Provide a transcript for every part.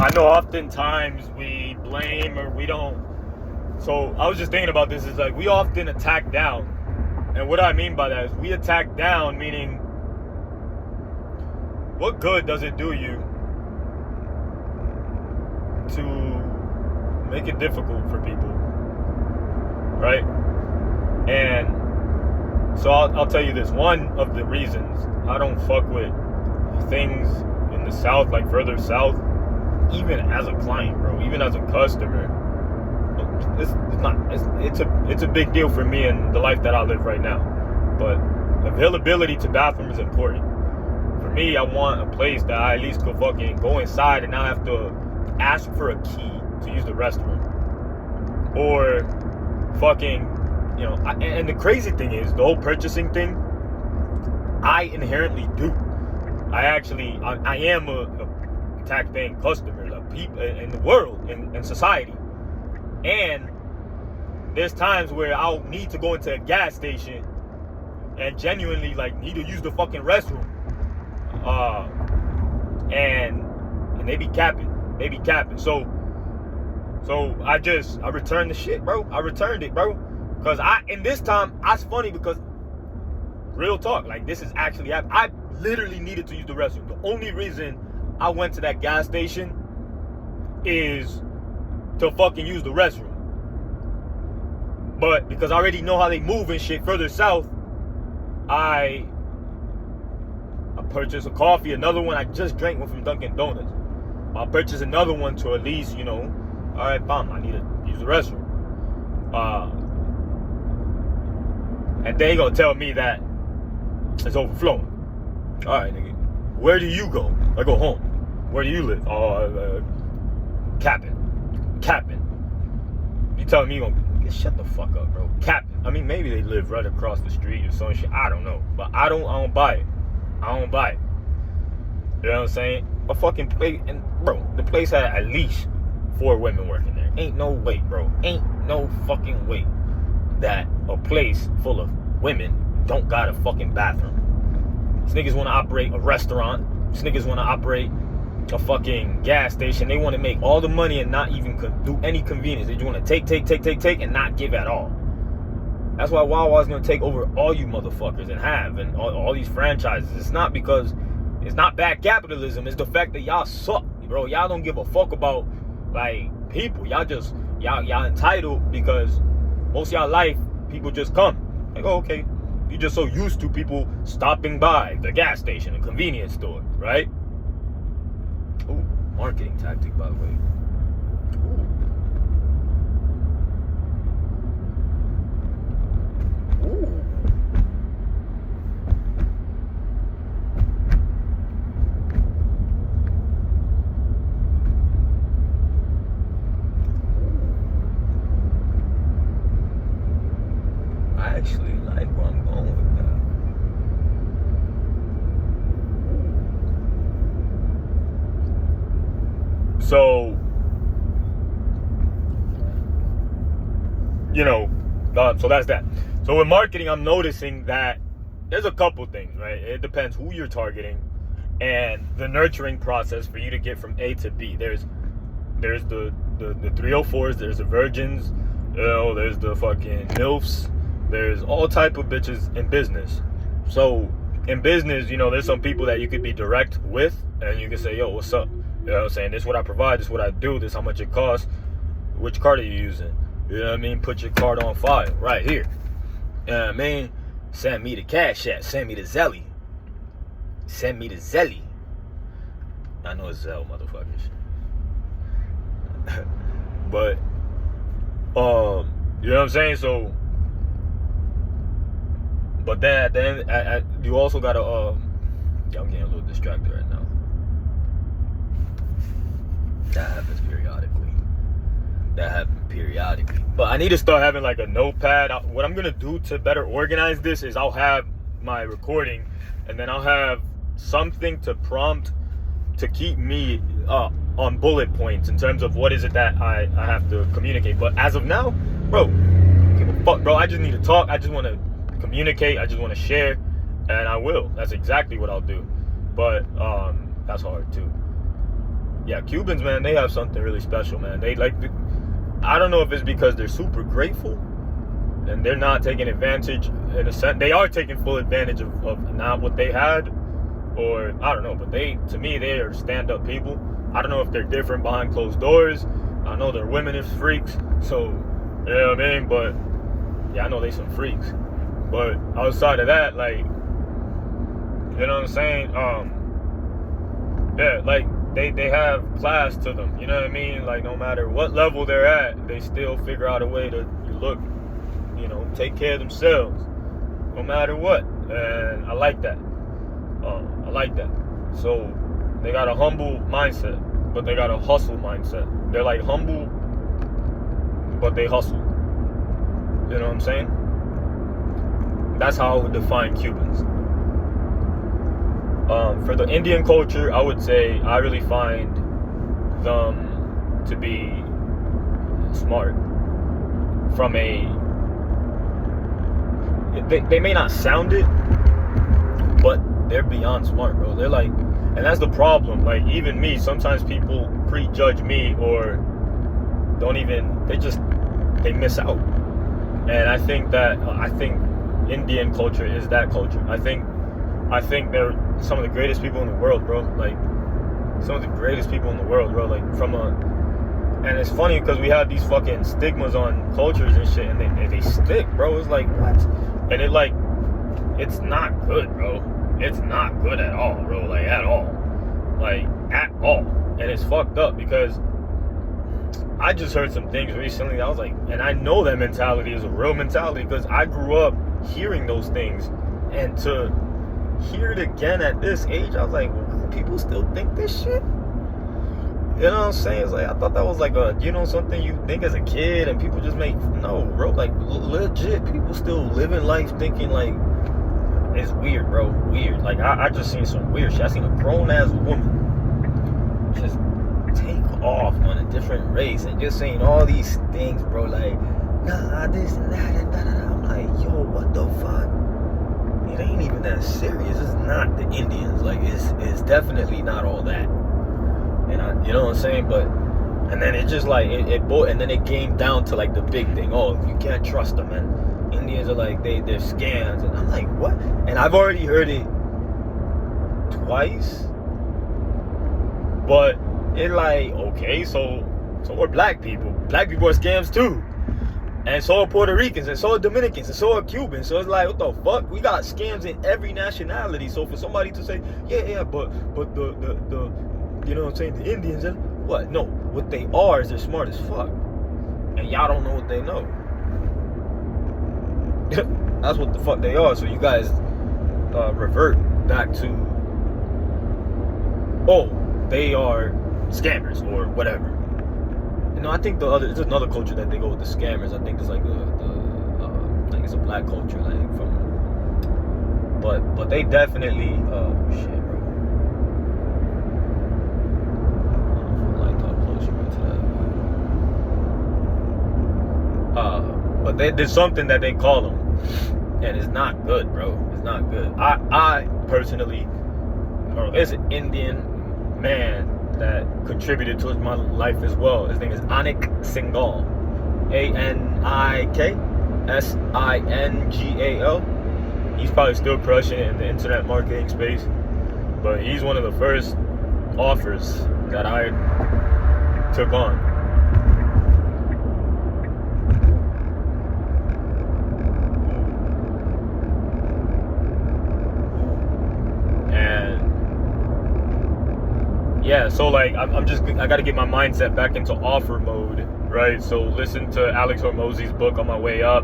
I know oftentimes we blame or we don't. So I was just thinking about this. Is like we often attack down, and what I mean by that is we attack down, meaning what good does it do you to make it difficult for people, right? And so I'll tell you this. One of the reasons I don't fuck with things in the South, like further south, even as a client, bro, even as a customer, it's a big deal for me in the life that I live right now. But availability to bathroom is important. For me, I want a place that I at least could fucking go inside and not have to ask for a key to use the restroom. Or fucking, you know, and the crazy thing is, the whole purchasing thing, I inherently do. I am a tax-paying customer, like people in the world, in society. And there's times where I'll need to go into a gas station and genuinely like need to use the fucking restroom. And they be capping. So I returned the shit, bro. I returned it, bro. And this time, it's funny because real talk, like this is actually, I literally needed to use the restroom. The only reason I went to that gas station is to fucking use the restroom. But because I already know how they move and shit further south, I purchased a coffee, another one. I just drank one from Dunkin' Donuts. I'll purchase another one to at least, you know, all right, fine, I need to use the restroom. And they gonna tell me that it's overflowing. All right, nigga, where do you go? I go home. Where do you live? Capping. You telling me you gonna shut the fuck up, bro? Capping. I mean, maybe they live right across the street or some shit. I don't know, but I don't buy it. I don't buy it. You know what I'm saying? A fucking place, and bro, the place had at least 4 women working there. Ain't no way, bro. Ain't no fucking way that a place full of women don't got a fucking bathroom. These niggas want to operate a restaurant. These niggas want to operate a fucking gas station. They want to make all the money and not even do any convenience. They just want to take and not give at all. That's why Wawa's going to take over all you motherfuckers and all these franchises. It's not because it's not bad capitalism. It's the fact that y'all suck, bro. Y'all don't give a fuck about like people. Y'all entitled because most of y'all life people just come. Like, oh, okay. You're just so used to people stopping by the gas station, a convenience store, right? Ooh, marketing tactic, by the way. Ooh. I actually like where I'm going with that. So, you know, so that's that. So with marketing, I'm noticing that there's a couple things, right? It depends who you're targeting and the nurturing process for you to get from A to B. There's the 304s, there's the virgins, you know, there's the fucking MILFs. There's all type of bitches in business. So in business, you know, there's some people that you could be direct with and you can say, yo, what's up? You know what I'm saying? This is what I provide, this is what I do, this is how much it costs. Which card are you using? You know what I mean? Put your card on file right here. You know what I mean? Send me the Cash App. Send me the Zelly. I know it's Zelle, motherfuckers. But, you know what I'm saying? So, but then at the end, you also gotta, I'm getting a little distracted right now. That happens periodically. But I need to start having like a notepad. What I'm gonna do to better organize this is I'll have my recording and then I'll have something to prompt to keep me on bullet points in terms of what is it that I have to communicate. But as of now, bro, give a fuck, bro. I just need to talk. I just want to communicate. I just want to share, and I will. That's exactly what I'll do. But that's hard too. yeah, Cubans, man, they have something really special, man. They like, I don't know if it's because they're super grateful and they're not taking advantage in a sense. They are taking full advantage of not what they had, or I don't know, but to me, they are stand-up people. I don't know if they're different behind closed doors. I know they're women as freaks, so, you know what I mean? But, yeah, I know they some freaks. But outside of that, like, you know what I'm saying? Yeah, like, they have class to them, you know what I mean? Like, no matter what level they're at, they still figure out a way to look, you know, take care of themselves, no matter what. And I like that. I like that. So they got a humble mindset, but they got a hustle mindset. They're like humble, but they hustle. You know what I'm saying? That's how I would define Cubans. For the Indian culture, I would say I really find them to be smart. From they may not sound it, but they're beyond smart, bro. They're like, and that's the problem. Like, even me, sometimes people prejudge me or don't even, they miss out. And I think Indian culture is that culture. I think they're some of the greatest people in the world, bro. Like, some of the greatest people in the world, bro. Like, and it's funny because we have these fucking stigmas on cultures and shit, and they stick, bro. It's like, what? And it's not good, bro. It's not good at all, bro. Like, at all. Like, at all. And it's fucked up because I just heard some things recently that I was like, and I know that mentality is a real mentality because I grew up hearing those things, and to hear it again at this age, I was like, well, people still think this shit? You know what I'm saying? It's like, I thought that was like something you think as a kid and people just no, bro, like, legit, people still living life thinking like, it's weird, bro, weird. Like, I just seen some weird shit. I seen a grown-ass woman just take off on a different race and just saying all these things, bro, like, nah, this and that and da da da. I'm like, yo, what the fuck? It ain't even that serious. It's not the Indians. Like, it's definitely not all that. And you know what I'm saying? But, and then it just like, and then it came down to like the big thing. Oh, you can't trust them, and Indians are like, they're scams. And I'm like, what? And I've already heard it twice. But it like, okay, so we're black people. Black people are scams too. And so are Puerto Ricans, and so are Dominicans, and so are Cubans. So it's like, what the fuck? We got scams in every nationality. So for somebody to say, yeah, but the you know what I'm saying, the Indians, and what? No, what they are is they're smart as fuck. And y'all don't know what they know. That's what the fuck they are. So you guys revert back to, oh, they are scammers or whatever. You know, I think there's another culture that they go with the scammers. I think it's like I think it's a black culture, like but they definitely shit, bro. But there's something that they call them, and it's not good, bro. It's not good. I personally, it's an Indian man that contributed towards my life as well. His name is Anik Singhal, Aniksingal. He's probably still crushing it in the internet marketing space, but he's one of the first offers that I took on. Yeah, so like I gotta get my mindset back into offer mode, right? So listen to Alex Hormozi's book on my way up.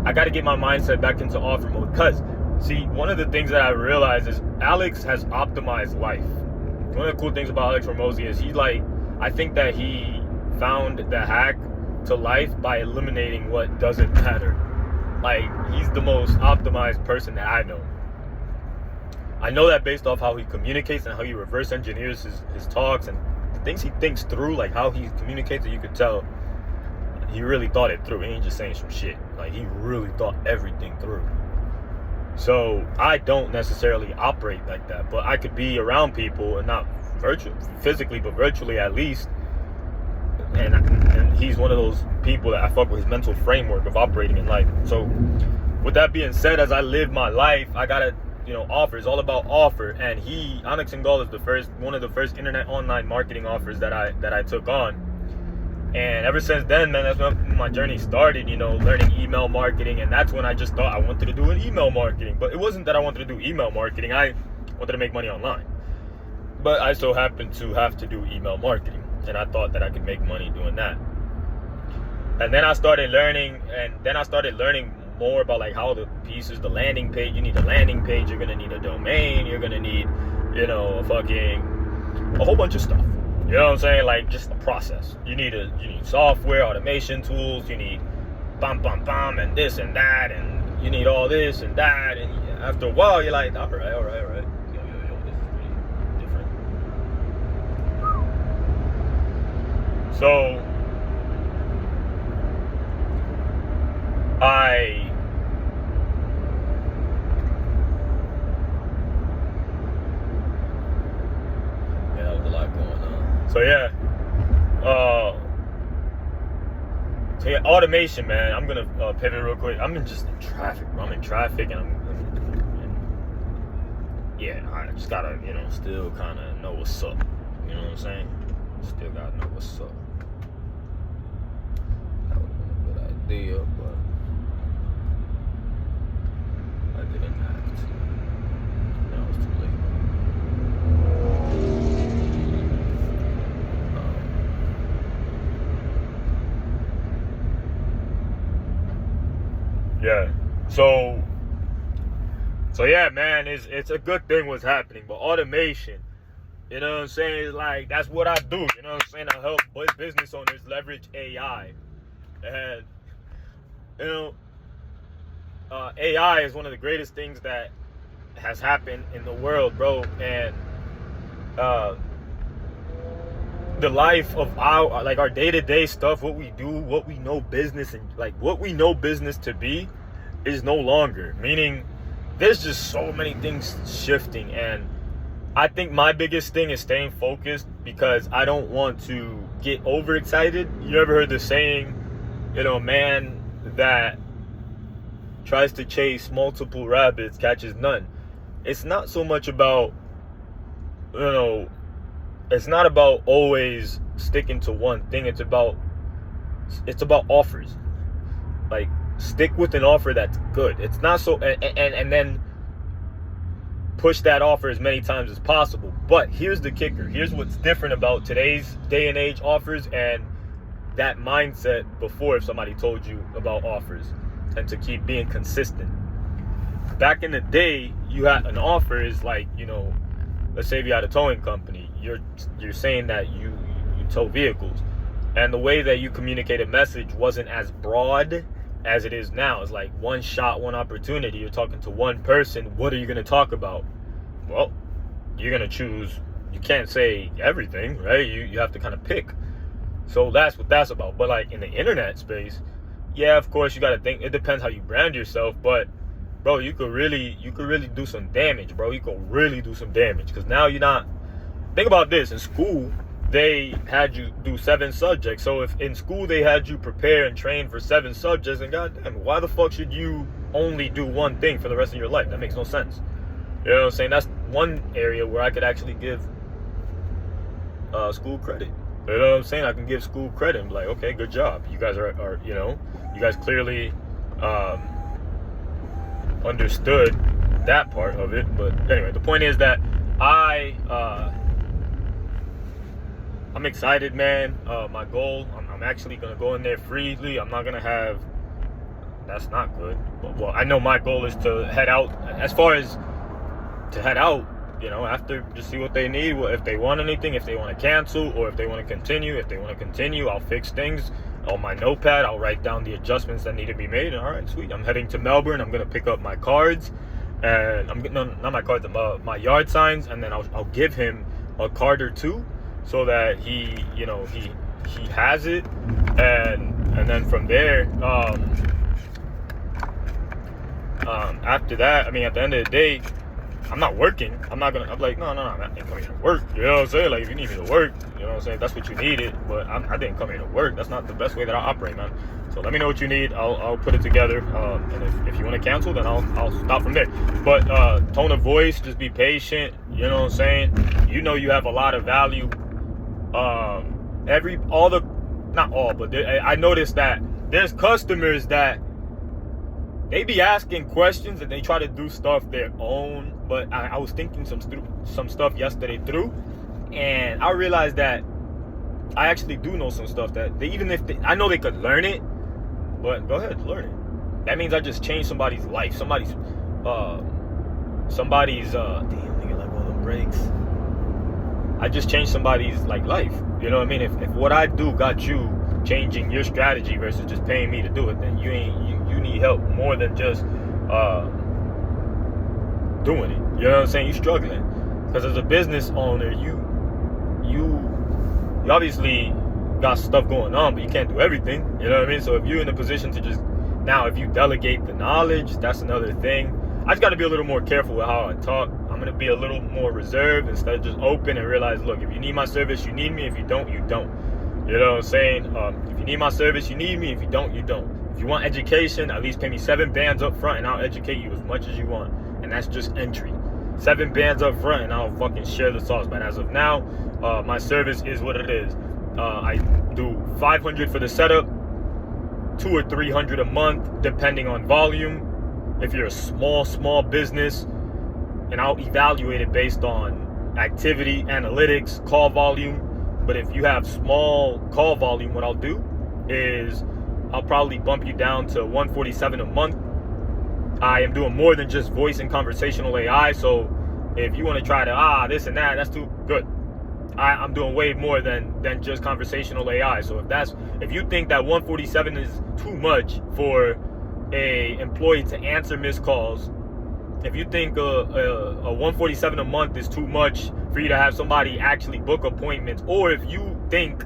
I gotta get my mindset back into offer mode, because see, one of the things that I realized is Alex has optimized life. One of the cool things about Alex Hormozi is I think that he found the hack to life by eliminating what doesn't matter. Like, he's the most optimized person that I know. I know that based off how he communicates and how he reverse engineers his talks and the things he thinks through, like how he communicates, and you could tell he really thought it through. He ain't just saying some shit. Like, he really thought everything through. So I don't necessarily operate like that, but I could be around people and not physically, but virtually at least. And he's one of those people that I fuck with his mental framework of operating in life. So with that being said, as I live my life, I gotta, offer. It's all about offer. And Onyx and Gall is one of the first internet online marketing offers that I took on. And ever since then, man, that's when my journey started, learning email marketing. And that's when I just thought I wanted to do an email marketing. But it wasn't that I wanted to do email marketing. I wanted to make money online. But I so happened to have to do email marketing. And I thought that I could make money doing that. And then I started learning, more about like how the pieces, the landing page, you need a landing page, you're gonna need a domain, you're gonna need, a whole bunch of stuff. You know what I'm saying? Like just a process. You need software, automation tools, you need and this and that, and you need all this and that, and after a while you're like, all right. Yo, this is pretty different. So that was a lot going on. So yeah, automation, man. I'm gonna pivot real quick. I'm in traffic, bro. I'm in traffic, and I just gotta, still kind of know what's up. You know what I'm saying? Still gotta know what's up. That would have been a good idea, but I didn't act. Now it's too late. Yeah. So yeah, man, it's a good thing what's happening, but automation, you know what I'm saying? It's like, that's what I do, you know what I'm saying? I help business owners leverage AI. And, AI is one of the greatest things that has happened in the world, bro. And the life of our day-to-day stuff, what we do, what we know business, and like what we know business to be is no longer. Meaning there's just so many things shifting, and I think my biggest thing is staying focused, because I don't want to get overexcited. You ever heard the saying, a man that tries to chase multiple rabbits catches none? It's not so much about, it's not about always sticking to one thing. It's about offers. Like, stick with an offer that's good. It's not so, and then push that offer as many times as possible. But here's the kicker. Here's what's different about today's day and age offers and that mindset before, if somebody told you about offers, and to keep being consistent. Back in the day, you had an offer is like, let's say if you had a towing company, you're saying that you tow vehicles, and the way that you communicate a message wasn't as broad as it is now. It's like one shot, one opportunity. You're talking to one person. What are you going to talk about? Well, you're going to choose. You can't say everything, right? You have to kind of pick. So that's what that's about. But like in the internet space, yeah, of course you got to think. It depends how you brand yourself, but bro, you could really do some damage, bro. You could really do some damage, because now you're not. Think about this. In school, they had you do 7 subjects. So if in school they had you prepare and train for 7 subjects, and goddamn, why the fuck should you only do one thing for the rest of your life? That makes no sense. You know what I'm saying? That's one area where I could actually give school credit. You know what I'm saying? I can give school credit and be like, okay, good job. You guys are you guys clearly understood that part of it. But anyway, the point is that I'm excited, man. My goal, I'm actually going to go in there freely. I'm not going to have, that's not good. But, well, I know my goal is to head out. As far as to head out, after, just see what they need. If they want anything, if they want to cancel, or if they want to continue. If they want to continue, I'll fix things on my notepad. I'll write down the adjustments that need to be made. And all right, sweet. I'm heading to Melbourne. I'm going to pick up my cards. And not my cards, my yard signs. And then I'll give him a card or two, so that he has it, and then from there, after that, I mean, at the end of the day, I'm not working. I'm like, no, I didn't come here to work. You know what I'm saying? Like, if you need me to work, you know what I'm saying? That's what you needed. But I didn't come here to work. That's not the best way that I operate, man. So let me know what you need. I'll put it together. And if you want to cancel, then I'll stop from there. But tone of voice, just be patient. You know what I'm saying? You know you have a lot of value. Not all, but I noticed that there's customers that they be asking questions and they try to do stuff their own. But I was thinking some stuff yesterday through, and I realized that I actually do know some stuff that I know they could learn it, but go ahead, learn it. That means I just changed somebody's life. Somebody's damn nigga, like all them breaks. I just changed somebody's like life. You know what I mean? If what I do got you changing your strategy versus just paying me to do it, then you need help more than just doing it. You know what I'm saying? You're struggling. Because as a business owner, you obviously got stuff going on, but you can't do everything. You know what I mean? So if you're in a position to if you delegate the knowledge, that's another thing. I just got to be a little more careful with how I talk. I'm going to be a little more reserved instead of just open and realize, look, if you need my service, you need me. If you don't, you don't. You know what I'm saying? If you need my service, you need me. If you don't, you don't. If you want education, at least pay me 7 bands up front and I'll educate you as much as you want. And that's just entry. 7 bands up front and I'll fucking share the sauce. But as of now, my service is what it is. I do $500 for the setup, $200 or $300 a month, depending on volume. If you're a small business, and I'll evaluate it based on activity, analytics, call volume. But if you have small call volume, what I'll do is I'll probably bump you down to $147 a month. I am doing more than just voice and conversational AI. So if you want to try to this and that, that's too good. I'm doing way more than just conversational AI. So if you think that $147 is too much for a employee to answer missed calls, if you think a $147 a month is too much for you to have somebody actually book appointments, or if you think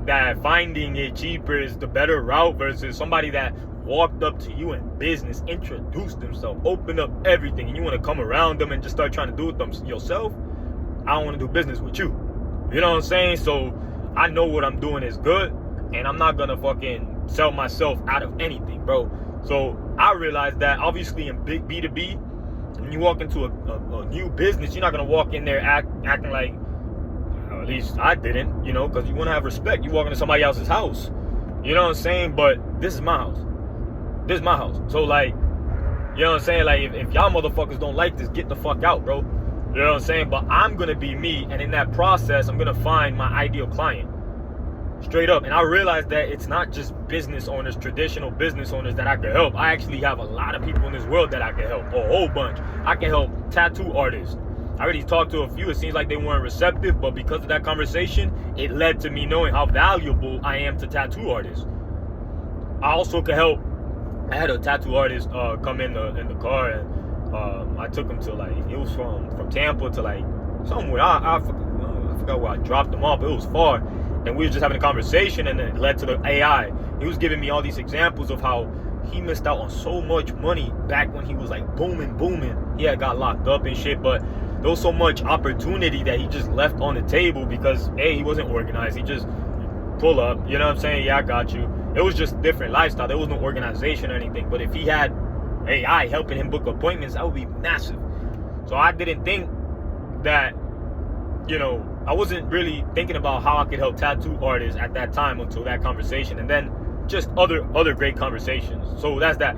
that finding it cheaper is the better route versus somebody that walked up to you in business, introduced themselves, opened up everything, and you want to come around them and just start trying to do it them yourself, I don't want to do business with you. You know what I'm saying? So I know what I'm doing is good, and I'm not gonna fucking sell myself out of anything, bro. So I realized that obviously in big B2B, when you walk into a new business, you're not going to walk in there acting like, at least I didn't, you know, because you want to have respect. You walk into somebody else's house. You know what I'm saying? But this is my house. This is my house. So, like, you know what I'm saying? Like, if y'all motherfuckers don't like this, get the fuck out, bro. You know what I'm saying? But I'm going to be me. And in that process, I'm going to find my ideal client. Straight up. And I realized that it's not just business owners, traditional business owners that I can help. I actually have a lot of people in this world that I can help. A whole bunch. I can help tattoo artists. I already talked to a few. It seems like they weren't receptive, but because of that conversation, it led to me knowing how valuable I am to tattoo artists. I also could help. I had a tattoo artist come in the car, and I took him to, like, it was from Tampa to, like, somewhere. I forgot where I dropped him off. It was far. And we were just having a conversation, and it led to the AI. He was giving me all these examples of how he missed out on so much money back when he was like booming. He had got locked up and shit, but there was so much opportunity that he just left on the table because, A, he wasn't organized. He just pull up, you know what I'm saying? Yeah, I got you. It was just different lifestyle. There was no organization or anything. But if he had AI helping him book appointments, that would be massive. So I didn't think that, you know, I wasn't really thinking about how I could help tattoo artists at that time until that conversation, and then just other great conversations. So that's that.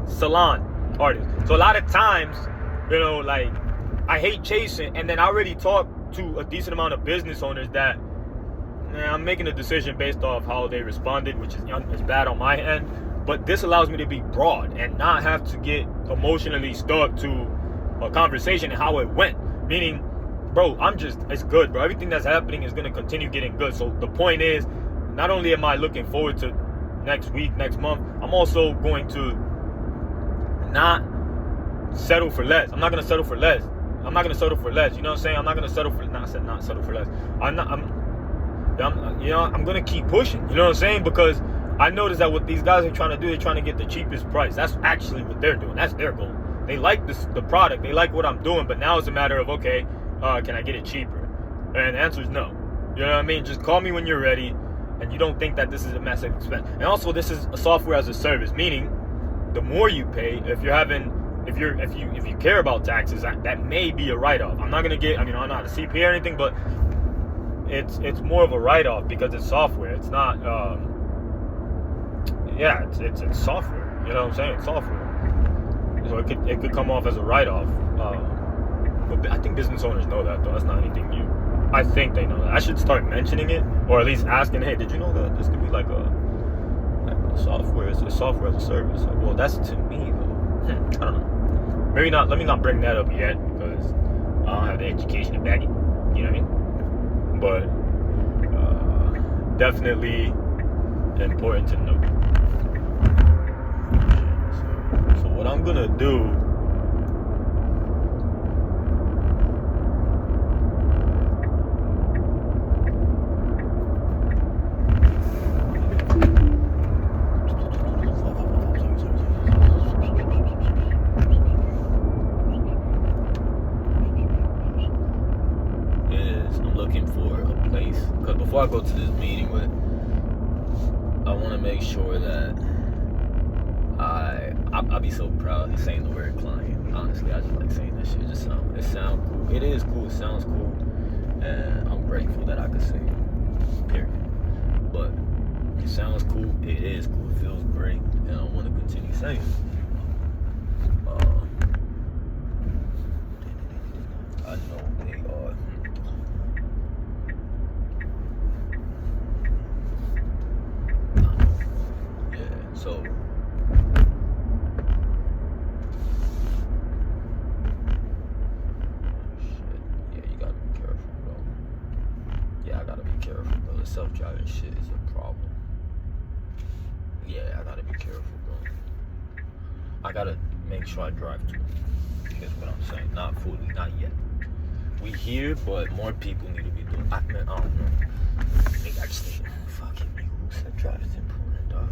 Salon artists. So a lot of times, you know, like, I hate chasing, and then I already talked to a decent amount of business owners that, I'm making a decision based off how they responded, which is bad on my end. But this allows me to be broad and not have to get emotionally stuck to a conversation and how it went. Meaning, bro, it's good, bro. Everything that's happening is going to continue getting good. So the point is, not only am I looking forward to next week, next month, I'm also going to not settle for less. I'm not going to settle for less. You know what I'm saying? I'm not going to settle for, not settle for less. I'm going to keep pushing. You know what I'm saying? Because I noticed that what these guys are trying to do, they're trying to get the cheapest price. That's actually what they're doing. That's their goal. They like the product. They like what I'm doing. But now it's a matter of, okay, can I get it cheaper? And the answer is no. You know what I mean? Just call me when you're ready, and you don't think that this is a massive expense. And also, this is a software as a service, meaning the more you pay, if you care about taxes, that may be a write-off. I'm not I'm not a CPA or anything, but it's more of a write-off because it's software. It's not. It's software. You know what I'm saying? It's software. So it could come off as a write-off. But I think business owners know that, though. That's not anything new. I think they know that. I should start mentioning it, or at least asking, hey, did you know that this could be like a software? It's a software as a service. Like, well, that's to me, though. I don't know. Maybe not. Let me not bring that up yet, because I don't have the education to back it. You know what I mean? But definitely important to know. So what I'm gonna do. Before I go to this meeting I want to make sure that I'll be so proud of saying the word client. Honestly, I just like saying this shit. It sounds cool. It is cool. It sounds cool, and I'm grateful that I could say it. Period. But it sounds cool. It is cool. It feels great, and I want to continue saying it. I know they are. So, shit. Yeah, you gotta be careful, bro. Yeah, I gotta be careful, bro. The self-driving shit is a problem. Yeah, I gotta be careful, bro. I gotta make sure I drive too. Here's what I'm saying. Not fully, not yet. We here, but more people need to be doing. I don't know. I just think, fuck it, man. Who said driving is important, dog?